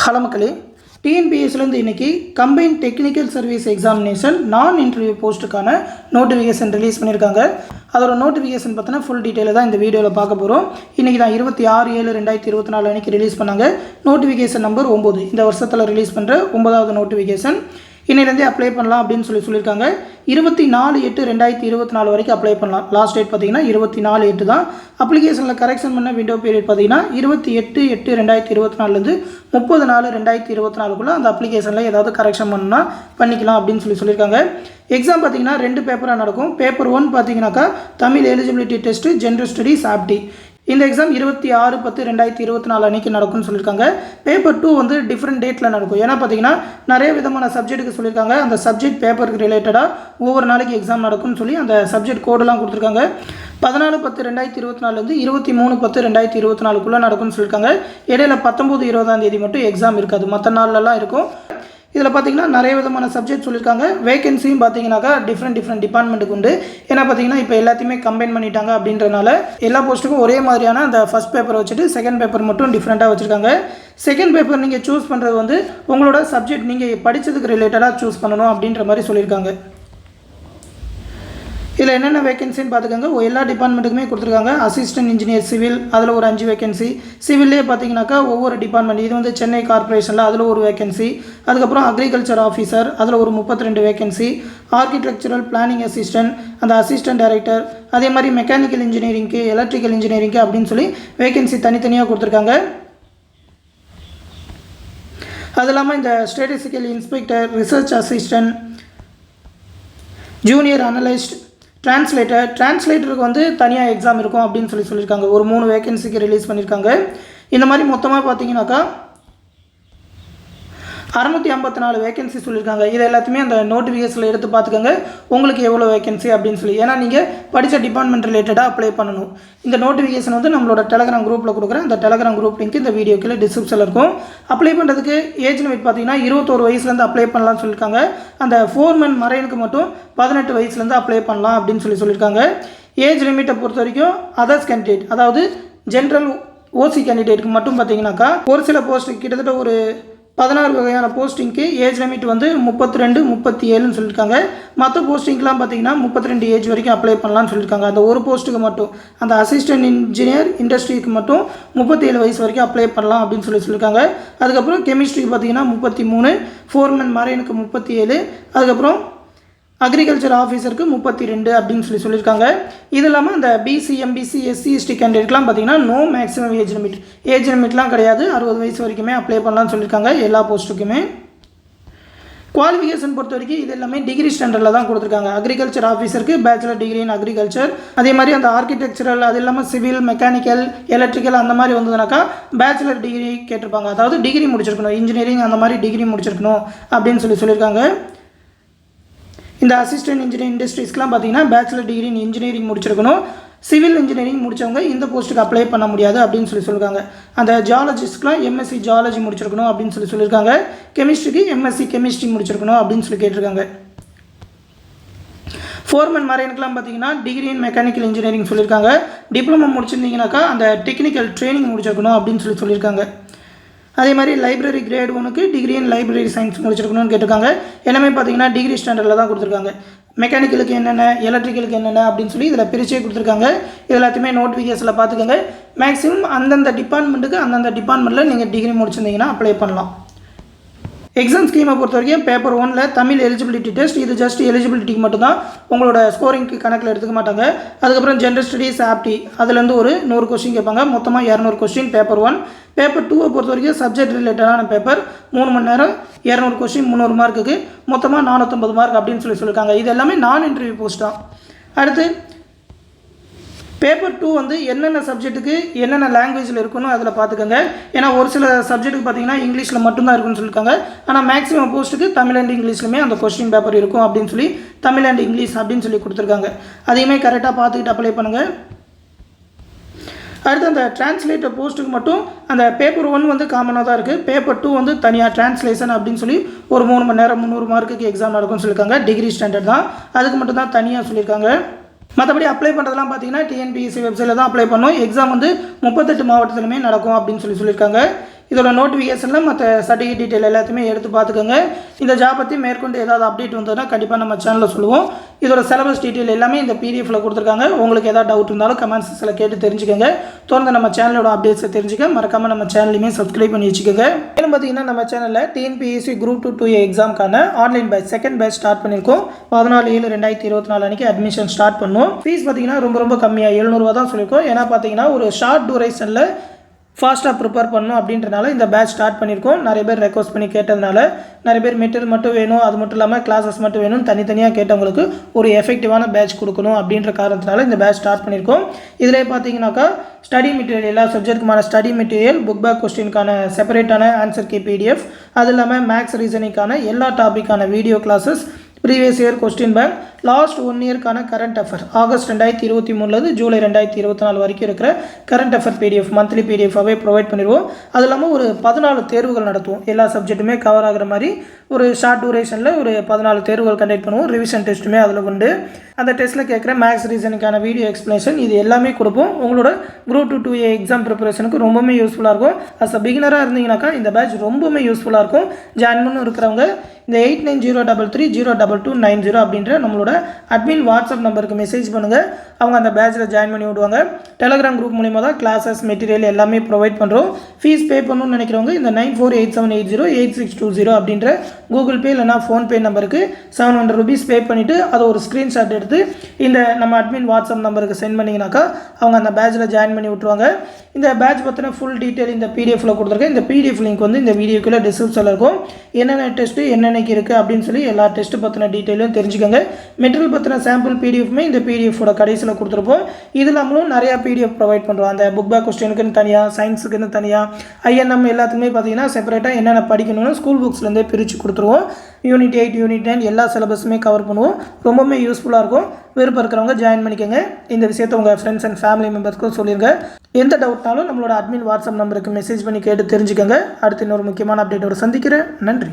Hello மக்களே, டிஎன்பிஎஸ்சிலேருந்து இன்றைக்கி combine technical service examination நான் இன்டர்வியூ போஸ்ட்டுக்கான நோட்டிஃபிகேஷன் ரிலீஸ் பண்ணியிருக்காங்க. அதோட நோட்டிஃபிகேஷன் பார்த்தீங்கன்னா ஃபுல் டீட்டெயிலை தான் இந்த வீடியோவில் பார்க்க போகிறோம். இன்றைக்கி தான் 26/7/2024 அன்றைக்கி ரிலீஸ் பண்ணாங்க. நோட்டிஃபிகேஷன் நம்பர் 9, இந்த வருஷத்தில் ரிலீஸ் பண்ணுற 9வது நோட்டிஃபிகேஷன். இன்னிலேருந்தே அப்ளை பண்ணலாம் அப்படின்னு சொல்லியிருக்காங்க. 24/8/2024 வரைக்கும் அப்ளை பண்ணலாம். லாஸ்ட் டேட் பார்த்தீங்கன்னா 24/8 தான். அப்ளிகேஷனில் கரெக்ஷன் பண்ண விண்டோ பீரியட் பார்த்தீங்கன்னா 28/8/2024 30/4/2024 அந்த அப்ளிகேஷனில் ஏதாவது கரெக்ஷன் பண்ணணும்னா பண்ணிக்கலாம் அப்படின்னு சொல்லியிருக்காங்க. எக்ஸாம் பார்த்தீங்கன்னா 2 பேப்பராக நடக்கும். பேப்பர் 1 பார்த்தீங்கன்னாக்கா Tamil eligibility test, general studies, ஆப்டி. இந்த எக்ஸாம் 26/10/2024 அன்றைக்கி நடக்கும்னு சொல்லியிருக்காங்க. பேப்பர் 2 வந்து டிஃப்ரெண்ட் டேட்டில் நடக்கும். ஏன்னா பார்த்தீங்கன்னா நிறைய விதமான சப்ஜெக்ட்டுக்கு சொல்லியிருக்காங்க. அந்த சப்ஜெக்ட் பேப்பருக்கு ரிலேட்டடாக ஒவ்வொரு நாளைக்கு எக்ஸாம் நடக்கும்னு சொல்லி அந்த சப்ஜெக்ட் கோடெலாம் கொடுத்துருக்காங்க. 14/10/2024 23/10/2024 நடக்கும்னு சொல்லியிருக்காங்க. இடையில 19-20 மட்டும் எக்ஸாம் இருக்காது, மற்ற நாள்லலாம் இருக்கும். இதில் பார்த்தீங்கன்னா நிறைய விதமான சப்ஜெக்ட் சொல்லியிருக்காங்க. வேகன்சியும் பார்த்தீங்கன்னாக்கா டிஃப்ரெண்ட் டிபார்ட்மெண்ட்டுக்கு உண்டு. ஏன்னா பார்த்தீங்கன்னா இப்போ எல்லாத்தையுமே கம்பைன் பண்ணிட்டாங்க அப்படின்றனால எல்லா போஸ்ட்டுக்கும் ஒரே மாதிரியான அந்த ஃபஸ்ட் பேப்பரை வச்சுட்டு செகண்ட் பேப்பர் மட்டும் டிஃப்ரெண்ட்டாக வச்சுருக்காங்க. செகண்ட் பேப்பர் நீங்கள் சூஸ் பண்ணுறது வந்து உங்களோட சப்ஜெக்ட் நீங்கள் படித்ததுக்கு ரிலேட்டடாக சூஸ் பண்ணணும் அப்படின்ற மாதிரி சொல்லியிருக்காங்க. இதில் என்னென்ன வேகன்சின்னு பார்த்துக்கோங்க. எல்லா டிபார்ட்மெண்ட்டுக்குமே கொடுத்துருக்காங்க. அசிஸ்டன்ட் இன்ஜினியர் சிவில், அதில் ஒரு 5 வேகன்சி. சிவில்லே பார்த்தீங்கன்னாக்கா ஒவ்வொரு டிபார்ட்மெண்ட், இது வந்து சென்னை கார்பரேஷனில் அதில் ஒரு வேகன்சி. அதுக்கப்புறம் அக்ரிகல்ச்சர் ஆஃபீஸர், அதில் ஒரு 32 வேகன்சி. ஆர்கிடெக்சரல் பிளானிங் அசிஸ்டன்ட், அந்த அசிஸ்டன்ட் டைரக்டர், அதே மாதிரி மெக்கானிக்கல் இன்ஜினியரிங்க்கு, எலக்ட்ரிக்கல் இன்ஜினியரிங்க்கு அப்படின்னு சொல்லி வேகன்சி தனித்தனியாக கொடுத்துருக்காங்க. அது இல்லாமல் இந்த statistical inspector, research assistant, junior analyst, டிரான்ஸ்லேட்டருக்கு வந்து தனியாக எக்ஸாம் இருக்கும் அப்படின்னு சொல்லியிருக்காங்க. ஒரு 3 வேகன்சிக்கு ரிலீஸ் பண்ணியிருக்காங்க. இந்த மாதிரி மொத்தமாக பார்த்தீங்கன்னாக்கா 654 வேகன்சி சொல்லியிருக்காங்க. இது எல்லாத்தையுமே அந்த நோட்டிஃபிகேஷனில் எடுத்து பார்த்துக்கோங்க உங்களுக்கு எவ்வளோ வேகன்சி அப்படின்னு சொல்லி. ஏன்னா நீங்கள் படித்த டிபார்ட்மெண்ட் ரிலேட்டடாக அப்ளை பண்ணணும். இந்த நோட்டிஃபிகேஷன் வந்து நம்மளோட டெலகிராம் குரூப்பில் கொடுக்குறேன். அந்த டெலகிராம் குரூப் லிங்க் இந்த வீடியோ கீழே டிஸ்கிரிப்ஷனில் இருக்கும். அப்ளை பண்ணுறதுக்கு ஏஜ் லிமிட் பார்த்தீங்கன்னா 21 வயசுலேருந்து அப்ளை பண்ணலாம்னு சொல்லியிருக்காங்க. அந்த ஃபோர்மேன் மரைனுக்கு மட்டும் 18 வயசுலேருந்து அப்ளை பண்ணலாம் அப்படின்னு சொல்லியிருக்காங்க. ஏஜ் லிமிட்டை பொறுத்த வரைக்கும் அதர்ஸ் கேண்டிடேட், அதாவது ஜென்ரல் ஓசி கேண்டிடேட்டுக்கு மட்டும் பார்த்தீங்கன்னாக்கா ஒரு சில போஸ்ட்டுக்கு கிட்டத்தட்ட ஒரு 16 வகையான போஸ்டிங்க்கு ஏஜ் லிமிட் வந்து 32, 37ன்னு சொல்லியிருக்காங்க. மற்ற போஸ்டிங்க்கெலாம் பார்த்தீங்கன்னா 32 ஏஜ் வரைக்கும் அப்ளை பண்ணலான்னு சொல்லியிருக்காங்க. அந்த ஒரு போஸ்ட்டுக்கு மட்டும், அந்த அசிஸ்டன்ட் இன்ஜினியர் இண்டஸ்ட்ரிக்கு மட்டும் 37 வயசு வரைக்கும் அப்ளை பண்ணலாம் அப்படின்னு சொல்லியிருக்காங்க. அதுக்கப்புறம் கெமிஸ்ட்ரிக்கு பார்த்தீங்கன்னா 33, ஃபோர்மேன் மரைனுக்கு 37, அதுக்கப்புறம் அக்ரிகல்ச்சர் ஆஃபீஸருக்கு 32 அப்படின்னு சொல்லியிருக்காங்க. இது இல்லாமல் அந்த பிசி, எம்பிசி, எஸ்சி, எஸ்டி கேண்டிடேட்லாம் பார்த்தீங்கன்னா நோ மேக்ஸிமம் ஏஜ் லிமிட்லாம் கிடையாது. 60 வயசு வரைக்குமே அப்ளை பண்ணலாம்னு சொல்லியிருக்காங்க எல்லா போஸ்ட்டுக்குமே. குவாலிஃபிகேஷன் பொறுத்த வரைக்கும் இது எல்லாமே டிகிரி ஸ்டாண்டர்டில் தான் கொடுத்துருக்காங்க. அக்ரிகல்ச்சர் ஆஃபீஸருக்கு பேச்சுலர் டிகிரி இன் அக்ரிகல்ச்சர், அதே மாதிரி அந்த ஆர்கிடெக்சரல், அது இல்லாமல் சிவில், மெக்கானிக்கல், எலக்ட்ரிக்கல் அந்த மாதிரி வந்ததுனாக்கா பேச்சுலர் டிகிரி கேட்டிருப்பாங்க. அதாவது டிகிரி முடிச்சிருக்கணும், இன்ஜினியரிங் அந்த மாதிரி டிகிரி முடிச்சிருக்கணும் அப்படின்னு சொல்லியிருக்காங்க. இந்த அசிஸ்டன்ட் இன்ஜினியர் இண்டஸ்ட்ரீஸ்க்குலாம் பார்த்தீங்கன்னா பேச்சுலர் டிகிரி இன் இன்ஜினியரிங் முடிச்சிருக்கணும். சிவில் இன்ஜினியரிங் முடித்தவங்க இந்த போஸ்ட்டுக்கு அப்ளை பண்ண முடியாது அப்படின்னு சொல்லியிருக்காங்க. அந்த ஜியாலஜிஸ்ட்லாம் எம்எஸ்சி ஜியாலஜி முடிச்சிருக்கணும் அப்படின்னு சொல்லியிருக்காங்க. கெமிஸ்ட்ரிக்கு எம்எஸ்சி கெமிஸ்ட்ரி முடிச்சிருக்கணும் அப்படின்னு கேட்டிருக்காங்க. ஃபோர்மேன் மரைனுக்குலாம் பார்த்தீங்கன்னா டிகிரி இன் மெக்கானிக்கல் இன்ஜினியரிங் சொல்லியிருக்காங்க. டிப்ளமோ முடிச்சிருந்தீங்கன்னாக்கா அந்த டெக்னிக்கல் ட்ரைனிங் முடிச்சிருக்கணும் அப்படின்னு சொல்லியிருக்காங்க. அதே மாதிரி லைப்ரரி கிரேட் 1க்கு டிகிரி இன் லைப்ரரி சயின்ஸ் முடிச்சிருக்கணும்னு கேட்டிருக்காங்க. எல்லாமே பார்த்தீங்கன்னா டிகிரி ஸ்டாண்டர்டில் தான் கொடுத்துருக்காங்க. மெக்கானிக்கலுக்கு என்னென்ன, எலக்ட்ரிக்கலுக்கு என்னென்ன அப்படின்னு சொல்லி இதில் பிரிச்சே கொடுத்துருக்காங்க. இது எல்லாத்தையுமே நோட்டிஃபிகேஷனில் பார்த்துக்கோங்க. மேக்ஸிமம் அந்தந்த டிபார்ட்மெண்ட்டுக்கு அந்தந்த டிபார்ட்மெண்ட்டில் நீங்கள் டிகிரி முடிச்சிருந்தீங்கன்னா அப்ளை பண்ணலாம். எக்ஸாம் ஸ்கீமை பொறுத்த வரைக்கும் பேப்பர் 1ல் தமிழ் எலிஜிபிலிட்டி டெஸ்ட், இது ஜஸ்ட் எலிஜிபிலிட்டிக்கு மட்டும்தான், உங்களோட ஸ்கோரிங்க்கு கணக்கில் எடுத்துக்க மாட்டாங்க. அதுக்கப்புறம் ஜென்ரல் ஸ்டடீஸ், ஆப்டி, அதுலேருந்து ஒரு 100 கொஸ்டின் கேட்பாங்க. மொத்தமாக 200 கொஸ்டின் பேப்பர் 1. பேப்பர் 2 பொறுத்த வரைக்கும் சப்ஜெக்ட் ரிலேட்டடான பேப்பர், 3 மணி நேரம், 200 கொஸ்டின், 300 மார்க்குக்கு மொத்தமாக 450 மார்க் அப்படின்னு சொல்லியிருக்காங்க. இது எல்லாமே நான் இன்டர்வியூ போஸ்ட் தான். அடுத்து பேப்பர் 2 வந்து என்னென்ன சப்ஜெக்ட்டுக்கு என்னென்ன லாங்குவேஜில் இருக்குன்னு அதில் பார்த்துக்கோங்க. ஏன்னா ஒரு சில சப்ஜெக்ட்டுக்கு பார்த்தீங்கன்னா இங்கிலீஷில் மட்டும்தான் இருக்குன்னு சொல்லியிருக்காங்க. ஆனால் மேக்ஸிமம் போஸ்ட்டுக்கு தமிழ் அண்ட் இங்கிலீஷ்லையுமே அந்த கொஸ்டின் பேப்பர் இருக்கும் அப்படின்னு சொல்லி தமிழ் அண்ட் இங்கிலீஷ் அப்படின்னு சொல்லி கொடுத்துருக்காங்க. அதையுமே கரெக்டாக பார்த்துக்கிட்டு அப்ளை பண்ணுங்கள். அடுத்து அந்த டிரான்ஸ்லேட்டர் போஸ்ட்டுக்கு மட்டும் அந்த பேப்பர் 1 வந்து காமனாக தான் இருக்குது. பேப்பர் 2 வந்து தனியாக டிரான்ஸ்லேஷன் அப்படின்னு சொல்லி ஒரு 3 மணி நேரம் 300 மார்க்குக்கு எக்ஸாம் நடக்கும்னு சொல்லியிருக்காங்க. டிகிரி ஸ்டாண்டர்ட் தான், அதுக்கு மட்டும் தான் தனியாக சொல்லியிருக்காங்க. மற்றபடி அப்ளை பண்ணுறதுலாம் பார்த்தீங்கன்னா டிஎன்பிஎஸ்சி வெப்சைட்டில் தான் அப்ளை பண்ணோம். எக்ஸாம் வந்து 38 மாவட்டத்திலுமே நடக்கும் அப்படின்னு சொல்லியிருக்காங்க. இதோட நோட்டிஃபிகேஷனில் மற்ற சர்டிஃபிகேட் டீட்டெயில் எல்லாத்தையுமே எடுத்து பார்த்துக்கோங்க. இந்த ஜாப் பற்றி மேற்கொண்டு ஏதாவது அப்டேட் வந்ததுன்னா கண்டிப்பாக நம்ம சேனலில் சொல்லுவோம். இதோட சிலபஸ் டீட்டெயில் எல்லாமே இந்த பிடிஎஃப்ல கொடுத்துருக்காங்க. உங்களுக்கு ஏதாவது டவுட் இருந்தாலும் கமெண்ட் செக்ஷனில் கேட்டு தெரிஞ்சுக்கோங்க. தொடர்ந்து நம்ம சேனலோட அப்டேட்ஸை தெரிஞ்சுக்க மறக்காமல் நம்ம சேனலையுமே சப்ஸ்கிரைப் பண்ணி வச்சுக்கோங்க. மேலும் பார்த்தீங்கன்னா நம்ம சேனலில் டிஎன்பிஎஸ்சி குரூப் 2 எக்ஸாமுக்கான online batch second batch start பண்ணியிருக்கோம். 14/7/2024 அன்றைக்கி அட்மிஷன் ஸ்டார்ட் பண்ணுவோம். ஃபீஸ் பார்த்தீங்கன்னா ரொம்ப கம்மியாக 700 தான் சொல்லியிருக்கோம். ஏன்னா பார்த்தீங்கன்னா ஒரு ஷார்ட் டூரேஷனில் ஃபாஸ்ட்டாக ப்ரிப்பேர் பண்ணணும் அப்படின்றனால இந்த பேட்ச் ஸ்டார்ட் பண்ணியிருக்கோம். நிறைய பேர் ரெக்வஸ்ட் பண்ணி கேட்டதுனால நிறைய பேர் மெட்டீரியல் மட்டும் வேணும், அது மட்டும் இல்லாமல் கிளாஸஸ் மட்டும் வேணும், தனித்தனியாக கேட்டவங்களுக்கு ஒரு எஃபெக்டிவான பேட்ச் கொடுக்கணும் அப்படின்ற காரணத்தினால இந்த பேட்ச் ஸ்டார்ட் பண்ணியிருக்கோம். இதிலே பார்த்தீங்கன்னாக்கா ஸ்டடி மெட்டீரியல் எல்லா சப்ஜெக்ட்டுக்குமான ஸ்டடி மெட்டீரியல், புக் பேக் கொஸ்டினுக்கான செப்பரேட்டான ஆன்சர் கீ பிடிஎஃப், அது இல்லாமல் மேக்ஸ் ரீசனிங்கான எல்லா டாப்பிக்கான video classes, previous year question bank, last 1 இயர்க்கான கரண்ட் அஃபேர் ஆகஸ்ட் 2023 ஜூலை 2024 வரைக்கும் இருக்கிற கரண்ட் அஃபேர் பிடிஎஃப் மந்த்லி பிடிஎஃபாகவே ப்ரொவைட் பண்ணிடுவோம். அது இல்லாமல் ஒரு 14 தேர்வுகள் நடத்துவோம். எல்லா சப்ஜெக்ட்டுமே கவர் ஆகிற மாதிரி ஒரு ஷார்ட் டூரேஷனில் ஒரு 14 தேர்வுகள் கண்டக்ட் பண்ணுவோம். ரிவிஷன் டெஸ்ட்டுமே அதில் உண்டு. அந்த டெஸ்ட்டில் கேட்குற மேக்ஸ் ரீசனுக்கான வீடியோ எக்ஸ்ப்ளனேஷன் இது எல்லாமே கொடுப்போம். உங்களோட குரூப் 2 எக்ஸாம் ப்ரிப்பரேஷனுக்கு ரொம்பவுமே யூஸ்ஃபுல்லாக இருக்கும். அஸ் அ பிகினராக இருந்தீங்கன்னாக்கா இந்த பேட்ச் ரொம்பவுமே யூஸ்ஃபுல்லாக இருக்கும். ஜாயின் பண்ணி இருக்கிறவங்க இந்த 8903302290 அப்படின்ற நம்மளோட அட்மின் வாட்ஸ்அப் நம்பருக்கு மெசேஜ் பண்ணுங்கள். அவங்க அந்த பேட்சில் ஜாயின் பண்ணி விடுவாங்க. டெலகிராம் குரூப் மூலிமா தான் கிளாஸஸ் மெட்டீரியல் எல்லாமே ப்ரொவைட் பண்ணுறோம். ஃபீஸ் பே பண்ணணும்னு நினைக்கிறவங்க இந்த 9487808620 அப்படின்ற கூகுள் பே இல்லைனா ஃபோன்பே நம்பருக்கு 700 rupees பே பண்ணிவிட்டு அதை ஒரு ஸ்க்ரீன்ஷாட் எடுத்து இந்த நம்ம அட்மின் வாட்ஸ்அப் நம்பருக்கு சென்ட் பண்ணிங்கனாக்கா அவங்க அந்த பேட்சில் ஜாயின் பண்ணி விட்ருவாங்க. இந்த பேட்ச் பற்றின ஃபுல் டீட்டெயில் இந்த பிடிஎஃப்ல கொடுத்துருக்கேன். இந்த பிடிஎஃப் லிங்க் வந்து இந்த வீடியோக்குள்ளே டிஸ்கிரிப்ஷனில் இருக்கும். என்னென்ன டெஸ்ட்டு என்னென்னக்கு இருக்குது அப்படின்னு சொல்லி எல்லா டெஸ்ட்டு பற்றின டீட்டெயிலும் தெரிஞ்சுக்கோங்க. மெட்டீரியல் பற்றின சாம்பிள் பிடிஎஃப்மே இந்த பிடிஎஃபோட கடைசியில் கொடுத்துருப்போம். இது இல்லாமலும் நிறையா பிடிஎஃப் ப்ரொவைட் பண்ணுறோம். அந்த புக் பேக் கொஸ்டினுக்குன்னு தனியாக, சயின்ஸுக்குன்னு தனியாக, ஐஎன்எம் எல்லாத்துக்குமே பார்த்தீங்கன்னா செப்பரேட்டாக என்னென்ன படிக்கணும்னு ஸ்கூல் புக்ஸ்லேருந்தே பிரித்து கொடுத்துருவோம். யூனிட் 8 யூனிட் 9 எல்லா சிலபஸுமே கவர் பண்ணுவோம். ரொம்பவுமே யூஸ்ஃபுல்லாக இருக்கும். விருப்பம் இருக்கிறவங்க ஜாயின் பண்ணிக்கோங்க. இந்த விஷயத்தை உங்கள் ஃப்ரெண்ட்ஸ் அண்ட் ஃபேமிலி மெம்பர்ஸ்க்கும் சொல்லிடுங்க. எந்த டவுட்னாலும் நம்மளோட அட்மின் வாட்ஸ்அப் நம்பருக்கு மெசேஜ் பண்ணி கேட்டு தெரிஞ்சுக்கோங்க. அடுத்து இன்னொரு முக்கியமான அப்டேட்டோடு சந்திக்கிறேன். நன்றி.